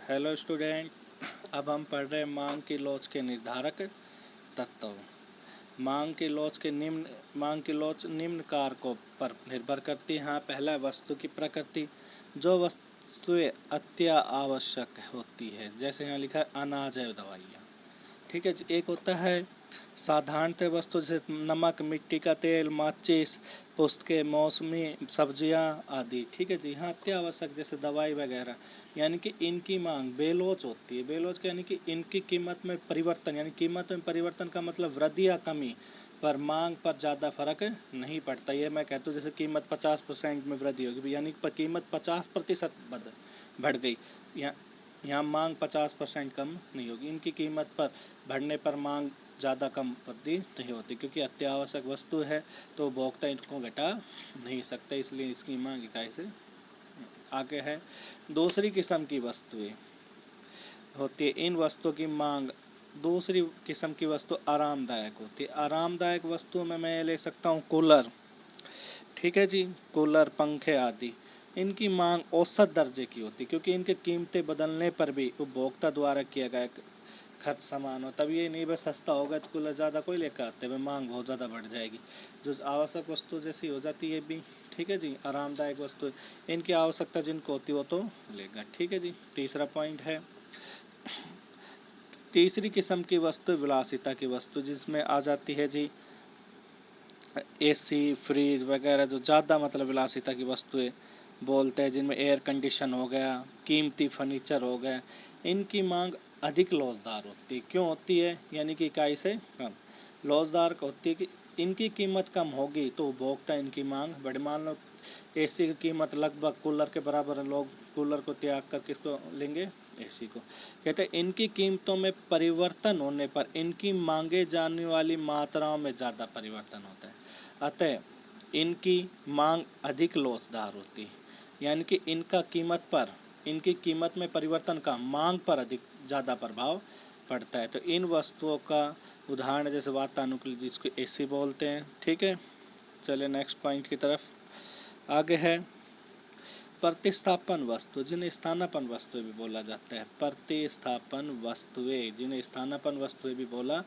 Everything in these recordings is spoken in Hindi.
Hello student. अब हम पढ़ रहे हैं मांग की लोच के निर्धारक तत्व। मांग की लोच निम्न कारकों पर निर्भर करती है। पहला, वस्तु की प्रकृति। जो वस्तुएं अत्यावश्यक होती है, जैसे यहाँ लिखा है अनाज है, दवाइयाँ। ठीक है। एक होता है साधारणतः वस्तु, जैसे नमक, मिट्टी का तेल, माचिस, पुस्तकें, मौसमी सब्जियां आदि। ठीक है जी। हाँ, अत्यावश्यक जैसे दवाई वगैरह, यानी कि इनकी मांग बेलोच होती है। बेलोच यानी कि इनकी कीमत में परिवर्तन, यानी कीमत में परिवर्तन का मतलब वृद्धि या कमी, पर मांग पर ज़्यादा फर्क नहीं पड़ता। ये मैं कहता हूँ जैसे कीमत 50% में वृद्धि होगी, यानी कीमत 50% बढ़ गई, यहाँ मांग 50% कम नहीं होगी। इनकी कीमत पर बढ़ने पर मांग ज़्यादा कम वृद्धि नहीं होती, क्योंकि अत्यावश्यक वस्तु है तो उपभोक्ता इनको घटा नहीं सकते, इसलिए इसकी मांग इकाई से आगे है। दूसरी किस्म की वस्तुएं होती है। इन वस्तुओं की मांग, दूसरी किस्म की वस्तु आरामदायक होती है। आरामदायक वस्तुओं में मैं ले सकता हूँ कूलर। ठीक है जी। कूलर, पंखे आदि। इनकी मांग औसत दर्जे की होती है, क्योंकि इनकी कीमतें बदलने पर भी उपभोक्ता द्वारा किया गया खर्च समान हो। तब ये नहीं बस सस्ता होगा तो कूलर ज़्यादा कोई लेकर आते हैं, मांग बहुत ज़्यादा बढ़ जाएगी। जो आवश्यक वस्तु जैसी हो जाती है भी। ठीक है जी। आरामदायक वस्तु, इनकी आवश्यकता जिनको होती है वो तो लेगा। ठीक है जी। तीसरा पॉइंट है, तीसरी किस्म की वस्तु विलासिता की वस्तु, जिसमें आ जाती है जी एसी, फ्रिज वगैरह, जो ज़्यादा मतलब विलासिता की वस्तुएं बोलते हैं, जिनमें एयर कंडीशन हो गया, कीमती फर्नीचर हो गया। इनकी मांग अधिक लॉसदार होती है। क्यों होती है? यानी कि इकाई से कम लॉसदार होती है कि इनकी कीमत कम होगी तो उपभोक्ता इनकी मांग बढ़े। मान लो एसी की कीमत लगभग कूलर के बराबर है, लोग कूलर को त्याग कर किसको लेंगे? एसी को। कहते हैं इनकी कीमतों में परिवर्तन होने पर इनकी मांगे जाने वाली मात्राओं में ज़्यादा परिवर्तन होता है, अतः इनकी मांग अधिक लोचदार होती है। यानी कि इनकी कीमत में परिवर्तन का मांग पर अधिक ज़्यादा प्रभाव पड़ता है। तो इन वस्तुओं का उदाहरण जैसे वातानुकूलित, जिसको एसी बोलते हैं। ठीक है। चलिए नेक्स्ट पॉइंट की तरफ आगे है प्रतिस्थापन वस्तु, जिन्हें स्थानापन्न वस्तुएं भी बोला जाता है। प्रतिस्थापन वस्तुएं, जिन्हें स्थानापन्न वस्तुएं भी बोला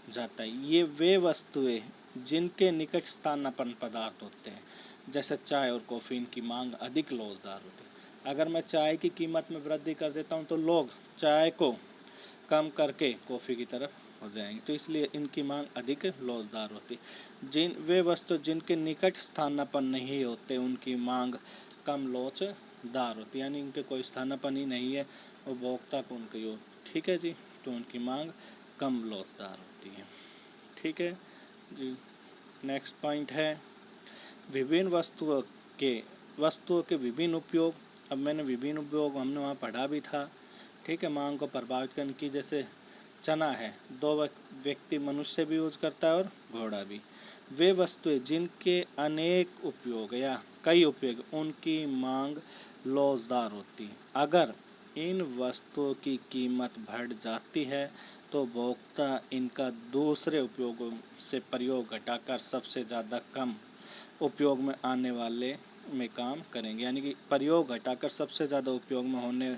जाता है। ये वे वस्तुएं जिनके निकट स्थानापन्न पदार्थ होते हैं, जैसे चाय और कॉफ़ी, इनकी मांग अधिक लोचदार होती है। अगर मैं चाय की कीमत में वृद्धि कर देता हूँ तो लोग चाय को कम करके कॉफ़ी की तरफ हो जाएंगे, तो इसलिए इनकी मांग अधिक लोचदार होती है। वे वस्तु जिनके निकट स्थानापन्न नहीं होते, उनकी मांग कम लोचदार होती है, यानी इनके कोई स्थानापन्न ही नहीं है, उपभोक्ता को उनकी हो। ठीक है जी। तो उनकी मांग कम लोचदार होती है। ठीक है जी। नेक्स्ट पॉइंट है विभिन्न वस्तुओं के विभिन्न उपयोग। अब मैंने विभिन्न उपयोग हमने वहाँ पढ़ा भी था। ठीक है। मांग को प्रभावित करने की, जैसे चना है, दो व्यक्ति, मनुष्य भी यूज करता है और घोड़ा भी। वे वस्तुएं जिनके अनेक उपयोग या कई उपयोग, उनकी मांग लोचदार होती है। अगर इन वस्तुओं की कीमत बढ़ जाती है तो उपभोक्ता इनका दूसरे उपयोगों से प्रयोग घटाकर सबसे ज़्यादा कम उपयोग में आने वाले में काम करेंगे, यानी कि प्रयोग घटाकर सबसे ज़्यादा उपयोग में होने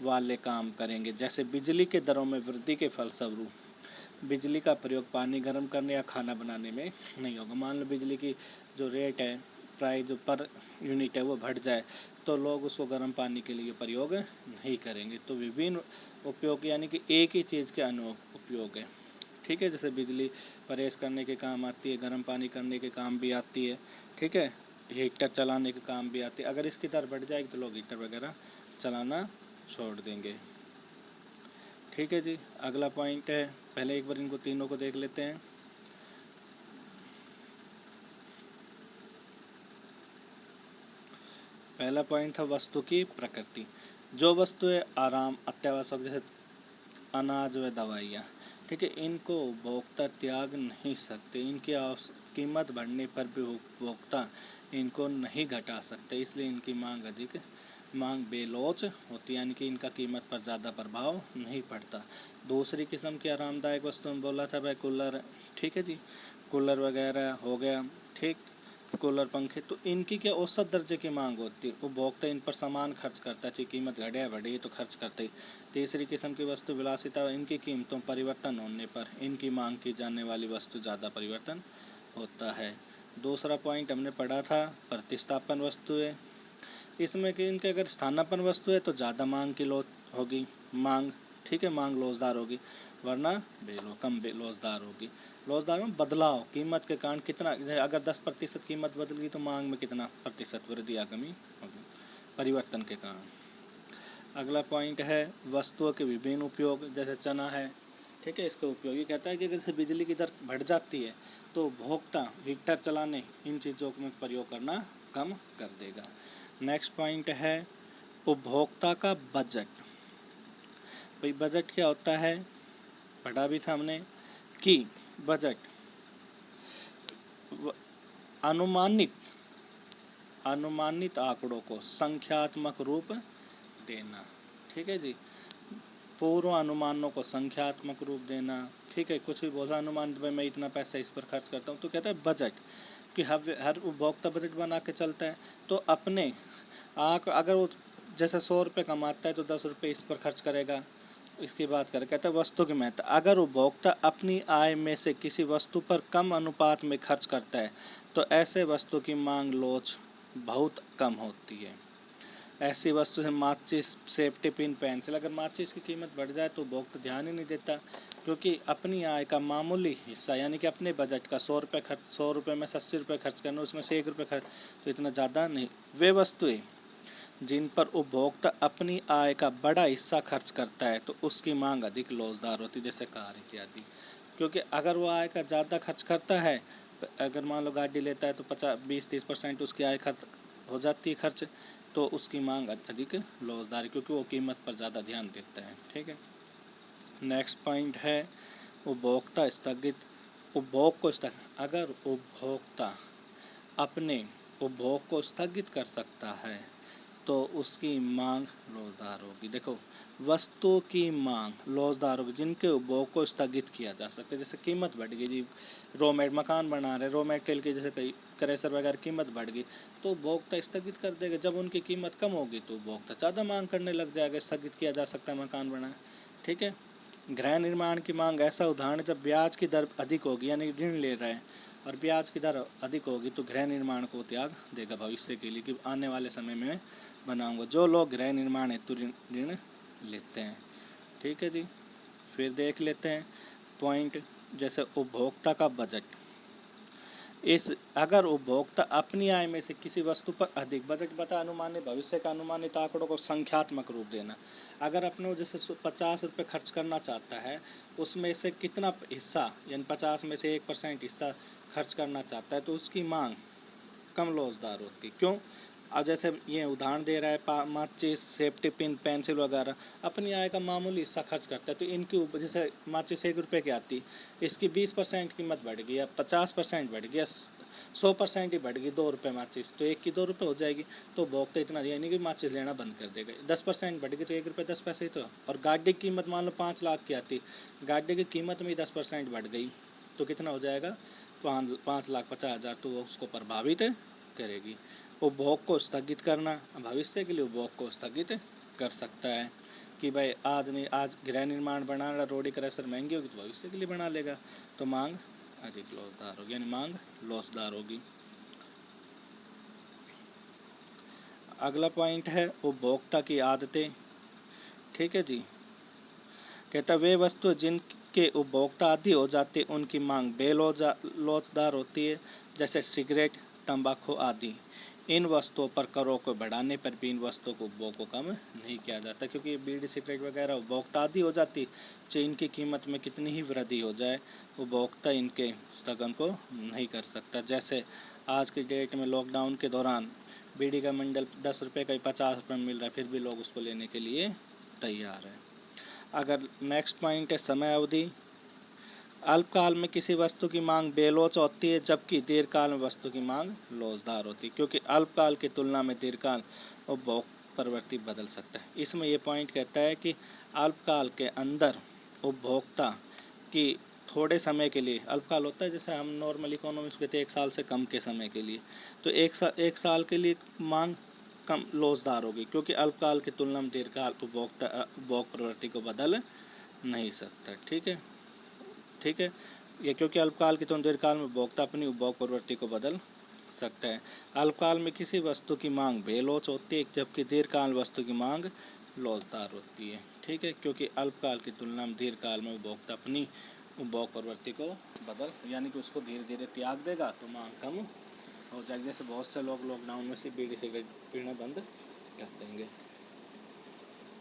वाले काम करेंगे। जैसे बिजली के दरों में वृद्धि के फलस्वरूप बिजली का प्रयोग पानी गर्म करने या खाना बनाने में नहीं होगा। मान लो बिजली की जो रेट है, प्राइस जो पर यूनिट है, वो बढ़ जाए तो लोग उसको गर्म पानी के लिए प्रयोग नहीं करेंगे। तो विभिन्न उपयोग, यानी कि एक ही चीज़ के अनुप उपयोग है। ठीक है। जैसे बिजली परहेज करने के काम आती है, गर्म पानी करने के काम भी आती है। ठीक है। हीटर चलाने के काम भी आती है। अगर इसकी दर बढ़ जाएगी तो लोग हीटर वगैरह चलाना छोड़ देंगे। ठीक है जी। अगला पॉइंट है, पहले एक बार इनको तीनों को देख लेते हैं। पहला पॉइंट था वस्तु की प्रकृति। जो वस्तुएं आराम, अत्यावश्यक, जैसे अनाज व दवाइयाँ, ठीक है, इनको उपभोक्ता त्याग नहीं सकते। इनकी कीमत बढ़ने पर भी उपभोक्ता इनको नहीं घटा सकते, इसलिए इनकी मांग बेलोच होती है, यानी कि इनका कीमत पर ज़्यादा प्रभाव नहीं पड़ता। दूसरी किस्म की आरामदायक वस्तु में बोला था भाई कूलर। ठीक है जी। कूलर वगैरह हो गया। ठीक। कूलर पंखे, तो इनकी क्या औसत दर्जे की मांग होती है, उपभोक्ता इन पर सामान खर्च करता है, चाहे कीमत घटे या बढ़े तो खर्च करते ही। तीसरी किस्म की वस्तु विलासिता, इनकी कीमतों परिवर्तन होने पर इनकी मांग की जाने वाली वस्तु ज़्यादा परिवर्तन होता है। दूसरा पॉइंट हमने पढ़ा था प्रतिस्थापन वस्तुएं, इसमें कि इनके अगर स्थानापन्न वस्तु है तो ज़्यादा मांग की लो होगी मांग, ठीक है, मांग लोजदार होगी, वरना कम लोजदार होगी। लोजदार में बदलाव कीमत के कारण कितना, अगर 10% कीमत बदल गई तो मांग में कितना प्रतिशत वृद्धि या कमी होगी परिवर्तन के कारण। अगला पॉइंट है वस्तुओं के विभिन्न उपयोग, जैसे चना है, ठीक है, इसका उपयोग ये कहता है कि अगर जैसे बिजली की दर बढ़ जाती है तो उपभोक्ता हीटर चलाने इन चीज़ों में प्रयोग करना कम कर देगा। नेक्स्ट पॉइंट है उपभोक्ता का बजट। भाई बजट क्या होता है, पढ़ा भी था हमने कि बजट अनुमानित आंकड़ों को संख्यात्मक रूप देना, ठीक है जी, पूर्व अनुमानों को संख्यात्मक रूप देना, ठीक है, कुछ भी बोला अनुमान, भाई मैं इतना पैसा इस पर खर्च करता हूँ, तो कहता है बजट कि हर उपभोक्ता बजट बना के चलता है, तो अपने अगर वो जैसे 100 रुपये कमाता है तो 10 रुपये इस पर खर्च करेगा। इसकी बात करें, कहता है वस्तु की महत्ता, अगर उपभोक्ता अपनी आय में से किसी वस्तु पर कम अनुपात में खर्च करता है तो ऐसे वस्तु की मांग लोच बहुत कम होती है। ऐसी वस्तु से माचिस, सेफ्टी पिन, पेंसिल, अगर माचिस की कीमत बढ़ जाए तो उपभोक्ता ध्यान ही नहीं देता, क्योंकि अपनी आय का मामूली हिस्सा यानी कि अपने बजट का 100 रुपये में 80 रुपये खर्च करना, उसमें से 1 रुपये खर्च, तो इतना ज़्यादा नहीं। वे वस्तुएं जिन पर उपभोक्ता अपनी आय का बड़ा हिस्सा खर्च करता है तो उसकी मांग अधिक लोजदार होती है, जैसे कार इत्यादि, क्योंकि अगर वो आय का ज़्यादा खर्च करता है, अगर मान लो गाड़ी लेता है तो 20-30% उसकी आय खर्च हो जाती है खर्च, तो उसकी मांग अधिक लोजदार है, क्योंकि वो कीमत पर ज़्यादा ध्यान देता है, ठीक है। नेक्स्ट पॉइंट है उपभोक्ता स्थगित, उपभोग को स्थगित, अगर उपभोक्ता अपने उपभोग को स्थगित कर सकता है तो उसकी मांग लोजदार होगी। देखो वस्तु की मांग लोजदार होगी जिनके उपभोग को स्थगित किया जा सकता है, जैसे कीमत बढ़ गई जी, मकान बना रहे, रॉ मटेरियल की जैसे कई क्रेशर वगैरह कीमत बढ़ गई तो उपभोक्ता स्थगित कर देगा, जब उनकी कीमत कम होगी तो उपभोक्ता ज़्यादा मांग करने लग जाएगा, स्थगित किया जा सकता है मकान बना, ठीक है। गृह निर्माण की मांग ऐसा उदाहरण, जब ब्याज की दर अधिक होगी यानी ऋण ले रहे हैं और ब्याज की दर अधिक होगी तो गृह निर्माण को त्याग देगा भविष्य के लिए कि आने वाले समय में बनाऊंगा, जो लोग गृह निर्माण हेतु ऋण लेते हैं, ठीक है जी। फिर देख लेते हैं पॉइंट जैसे उपभोक्ता का बजट, अगर उपभोक्ता अपनी आय में से किसी वस्तु पर अधिक, बजट बता अनुमानित भविष्य का अनुमानित आंकड़ों को संख्यात्मक रूप देना, अगर अपने जैसे 50 रुपये खर्च करना चाहता है उसमें से कितना हिस्सा यानी 50 में से 1% हिस्सा खर्च करना चाहता है तो उसकी मांग कम लोजदार होती, क्यों, अब जैसे ये उदाहरण दे रहा है माचिस, सेफ्टी पिन, पेंसिल वगैरह, अपनी आय का मामूली हिस्सा खर्च करता है तो इनकी ऊपर जैसे माचिस 1 रुपये की आती, इसकी 20% कीमत बढ़ गई या 50% बढ़ गई या 100% ही बढ़ गई, 2 रुपये माचिस, तो एक की 2 रुपये हो जाएगी, तो उपभोक्ता इतना यानी कि माचिस लेना बंद कर देगा। 10% बढ़ गई तो 1 रुपये 10 पैसे ही तो, और गाड़ी की कीमत मान लो 5 लाख की आती, गाड़ी की कीमत में 10% बढ़ गई तो कितना हो जाएगा, 5,50,000, तो वो उसको प्रभावित करेगी। उपभोग को स्थगित करना, भविष्य के लिए उपभोग को स्थगित कर सकता है कि भाई आज नहीं, आज गृह निर्माण बनाना, रोडी क्रैशर महंगी होगी तो भविष्य के लिए बना लेगा, तो मांग अधिक लोजदार होगी यानी मांग लोजदार होगी। अगला पॉइंट है उपभोक्ता की आदतें, ठीक है जी, कहता वे वस्तु जिनके उपभोक्ता आदि हो जाते उनकी मांग बेलोजदार होती है, जैसे सिगरेट, तंबाकू आदि। इन वस्तुओं पर करों को बढ़ाने पर भी इन वस्तुओं को उपभोग को कम नहीं किया जाता, क्योंकि बीड़ी सिगरेट वगैरह उपभोक्ता आदि हो जाती, चाहे इनकी कीमत में कितनी ही वृद्धि हो जाए उपभोक्ता इनके स्थगन को नहीं कर सकता। जैसे आज की डेट में लॉकडाउन के दौरान बीड़ी का मंडल 10 रुपये का ही 50 रुपये में मिल रहा है, फिर भी लोग उसको लेने के लिए तैयार है। अगर नेक्स्ट पॉइंट है समय अवधि, अल्पकाल में किसी वस्तु की मांग बेलोच होती है जबकि दीर्घकाल में वस्तु की मांग लोचदार होती है, क्योंकि अल्पकाल की तुलना में दीर्घकाल उपभोग प्रवृत्ति बदल सकता है। इसमें ये पॉइंट कहता है कि अल्पकाल के अंदर उपभोक्ता की थोड़े समय के लिए, अल्पकाल होता है जैसे हम नॉर्मल इकोनॉमिक्स कहते हैं 1 साल से कम के समय के लिए, तो 1 साल के लिए मांग कम लोजदार होगी, क्योंकि अल्पकाल की तुलना में दीर्घकाल उपभोग प्रवृत्ति को बदल नहीं सकता। ठीक है, ठीक है, ये क्योंकि अल्पकाल की तुलना दीर्घकाल में उपभोक्ता अपनी उपभोग प्रवृत्ति को बदल सकता है। अल्पकाल में किसी वस्तु की मांग बेलोच होती है, जबकि दीर्घकाल वस्तु की मांग लोचदार होती है। ठीक है, क्योंकि अल्पकाल की तुलना में दीर्घकाल में उपभोक्ता अपनी उपभोग प्रवृत्ति को बदल, यानी कि उसको धीरे धीरे त्याग देगा तो मांग कम हो जाएगी। जैसे बहुत से लोग लॉकडाउन में से बीड़ी सिगरेट पीना बंद कर देंगे।